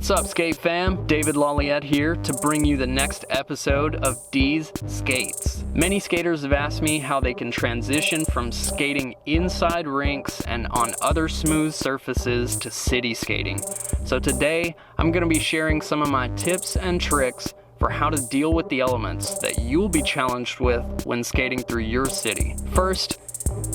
What's up, skate fam? David Laliette here to bring you the next episode of Deez Skates. Many skaters have asked me how they can transition from skating inside rinks and on other smooth surfaces to city skating. So today, I'm going to be sharing some of my tips and tricks for how to deal with the elements that you'll be challenged with when skating through your city. First,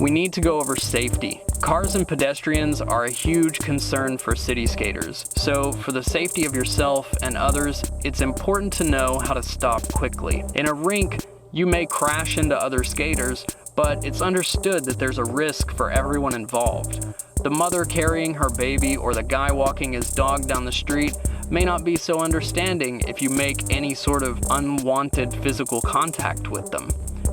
we need to go over safety. Cars and pedestrians are a huge concern for city skaters. So for the safety of yourself and others, it's important to know how to stop quickly. In a rink, you may crash into other skaters, but it's understood that there's a risk for everyone involved. The mother carrying her baby or the guy walking his dog down the street may not be so understanding if you make any sort of unwanted physical contact with them.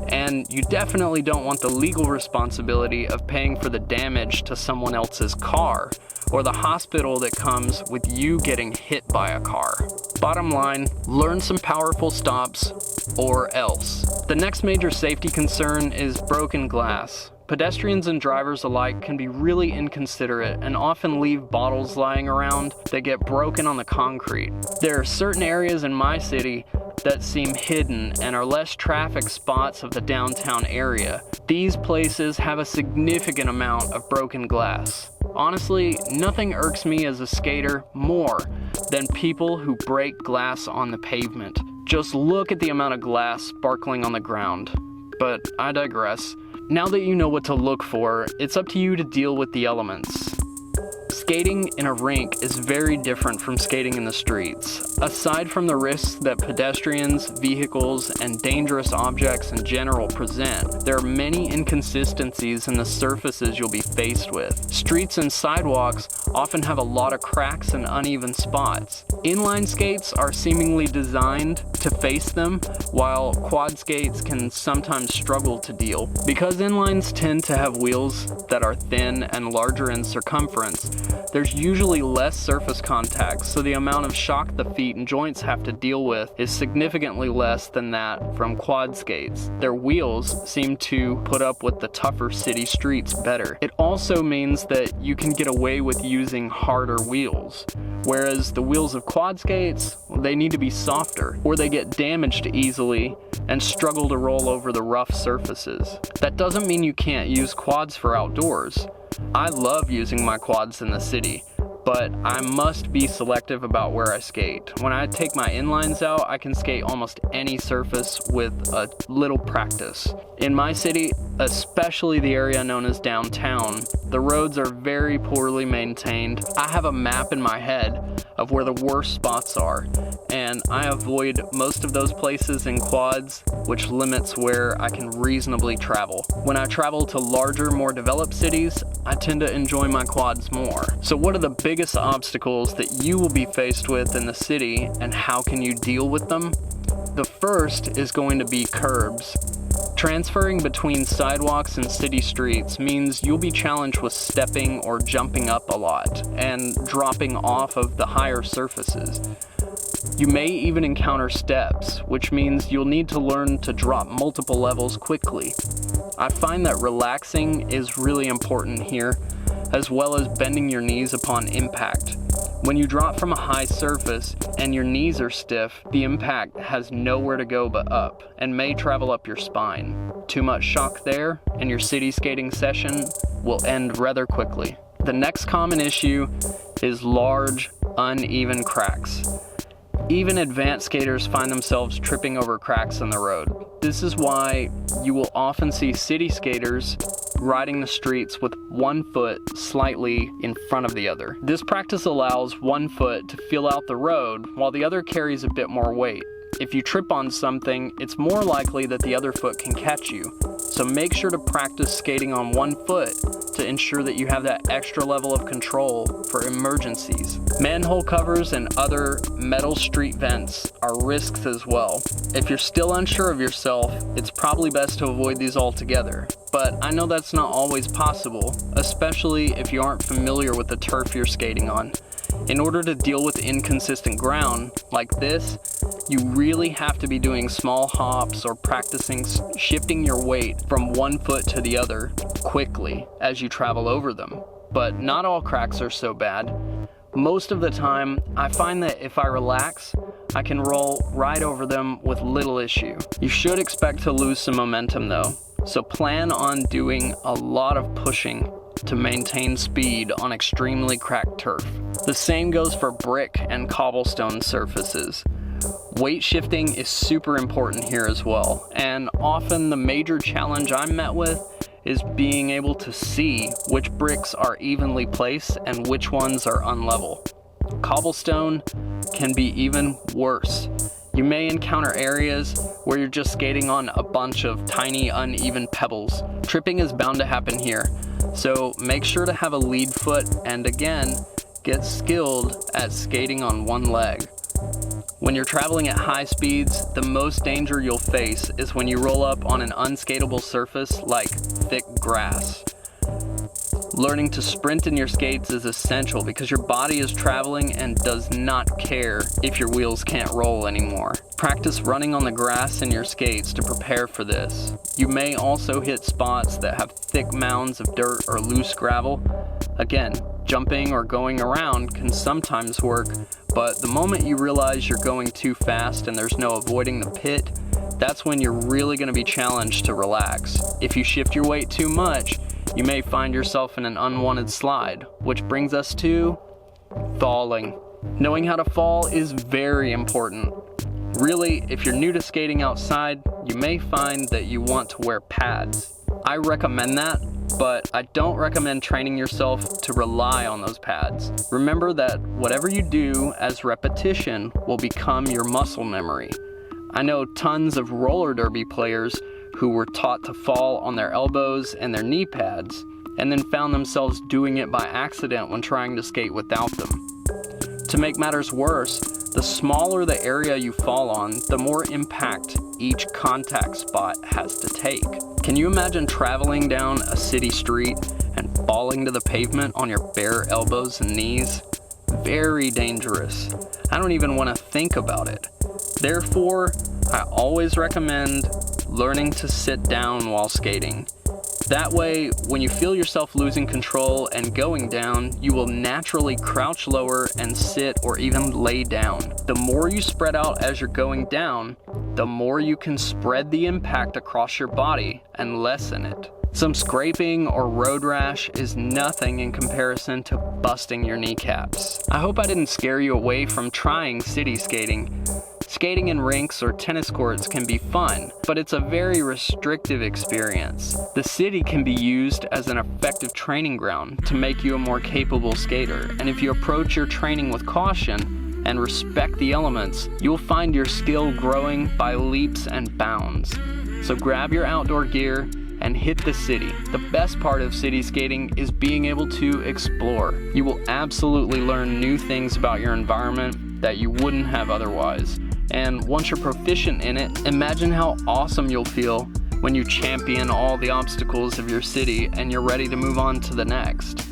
And you definitely don't want the legal responsibility of paying for the damage to someone else's car, or the hospital that comes with you getting hit by a car. Bottom line, learn some powerful stops, or else. The next major safety concern is broken glass. Pedestrians and drivers alike can be really inconsiderate and often leave bottles lying around that get broken on the concrete. There are certain areas in my city that seem hidden and are less traffic spots of the downtown area. These places have a significant amount of broken glass. Honestly, nothing irks me as a skater more than people who break glass on the pavement. Just look at the amount of glass sparkling on the ground. But I digress. Now that you know what to look for, it's up to you to deal with the elements. Skating in a rink is very different from skating in the streets. Aside from the risks that pedestrians, vehicles, and dangerous objects in general present, there are many inconsistencies in the surfaces you'll be faced with. Streets and sidewalks often have a lot of cracks and uneven spots. Inline skates are seemingly designed to face them, while quad skates can sometimes struggle to deal. Because inlines tend to have wheels that are thin and larger in circumference, there's usually less surface contact, so the amount of shock the feet and joints have to deal with is significantly less than that from quad skates. Their wheels seem to put up with the tougher city streets better. It also means that you can get away with using harder wheels, whereas the wheels of quad skates, they need to be softer, or they get damaged easily and struggle to roll over the rough surfaces. That doesn't mean you can't use quads for outdoors. I love using my quads in the city, but I must be selective about where I skate. When I take my inlines out, I can skate almost any surface with a little practice. In my city, especially the area known as downtown, the roads are very poorly maintained. I have a map in my head of where the worst spots are, and I avoid most of those places in quads, which limits where I can reasonably travel. When I travel to larger, more developed cities, I tend to enjoy my quads more. So what are the biggest obstacles that you will be faced with in the city, and how can you deal with them? The first is going to be curbs. Transferring between sidewalks and city streets means you'll be challenged with stepping or jumping up a lot and dropping off of the higher surfaces. You may even encounter steps, which means you'll need to learn to drop multiple levels quickly. I find that relaxing is really important here, as well as bending your knees upon impact. When you drop from a high surface and your knees are stiff, the impact has nowhere to go but up and may travel up your spine. Too much shock there, and your city skating session will end rather quickly. The next common issue is large, uneven cracks. Even advanced skaters find themselves tripping over cracks in the road. This is why you will often see city skaters riding the streets with one foot slightly in front of the other. This practice allows one foot to feel out the road while the other carries a bit more weight. If you trip on something, it's more likely that the other foot can catch you. So make sure to practice skating on one foot to ensure that you have that extra level of control for emergencies. Manhole covers and other metal street vents are risks as well. If you're still unsure of yourself, it's probably best to avoid these altogether. But I know that's not always possible, especially if you aren't familiar with the turf you're skating on. In order to deal with inconsistent ground like this, you really have to be doing small hops or practicing shifting your weight from one foot to the other quickly as you travel over them. But not all cracks are so bad. Most of the time, I find that if I relax, I can roll right over them with little issue. You should expect to lose some momentum though, so plan on doing a lot of pushing to maintain speed on extremely cracked turf. The same goes for brick and cobblestone surfaces. Weight shifting is super important here as well, and often the major challenge I'm met with is being able to see which bricks are evenly placed and which ones are unlevel. Cobblestone can be even worse. You may encounter areas where you're just skating on a bunch of tiny uneven pebbles. Tripping is bound to happen here, so make sure to have a lead foot and again, get skilled at skating on one leg. When you're traveling at high speeds, the most danger you'll face is when you roll up on an unscalable surface like thick grass. Learning to sprint in your skates is essential because your body is traveling and does not care if your wheels can't roll anymore. Practice running on the grass in your skates to prepare for this. You may also hit spots that have thick mounds of dirt or loose gravel. Again, jumping or going around can sometimes work, but the moment you realize you're going too fast and there's no avoiding the pit, that's when you're really going to be challenged to relax. If you shift your weight too much, you may find yourself in an unwanted slide, which brings us to falling. Knowing how to fall is very important. Really, if you're new to skating outside, you may find that you want to wear pads. I recommend that, but I don't recommend training yourself to rely on those pads. Remember that whatever you do as repetition will become your muscle memory. I know tons of roller derby players who were taught to fall on their elbows and their knee pads, and then found themselves doing it by accident when trying to skate without them. To make matters worse, the smaller the area you fall on, the more impact each contact spot has to take. Can you imagine traveling down a city street and falling to the pavement on your bare elbows and knees? Very dangerous. I don't even want to think about it. Therefore, I always recommend learning to sit down while skating. That way, when you feel yourself losing control and going down, you will naturally crouch lower and sit or even lay down. The more you spread out as you're going down, the more you can spread the impact across your body and lessen it. Some scraping or road rash is nothing in comparison to busting your kneecaps. I hope I didn't scare you away from trying city skating. Skating in rinks or tennis courts can be fun, but it's a very restrictive experience. The city can be used as an effective training ground to make you a more capable skater, and if you approach your training with caution and respect the elements, you'll find your skill growing by leaps and bounds. So grab your outdoor gear and hit the city. The best part of city skating is being able to explore. You will absolutely learn new things about your environment that you wouldn't have otherwise. And once you're proficient in it, imagine how awesome you'll feel when you champion all the obstacles of your city and you're ready to move on to the next.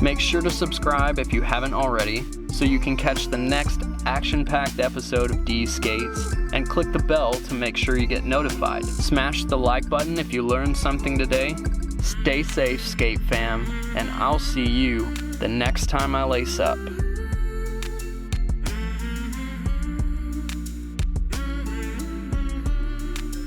Make sure to subscribe if you haven't already so you can catch the next action-packed episode of Deez Skates, and click the bell to make sure you get notified. Smash the like button if you learned something today. Stay safe, skate fam, and I'll see you the next time I lace up.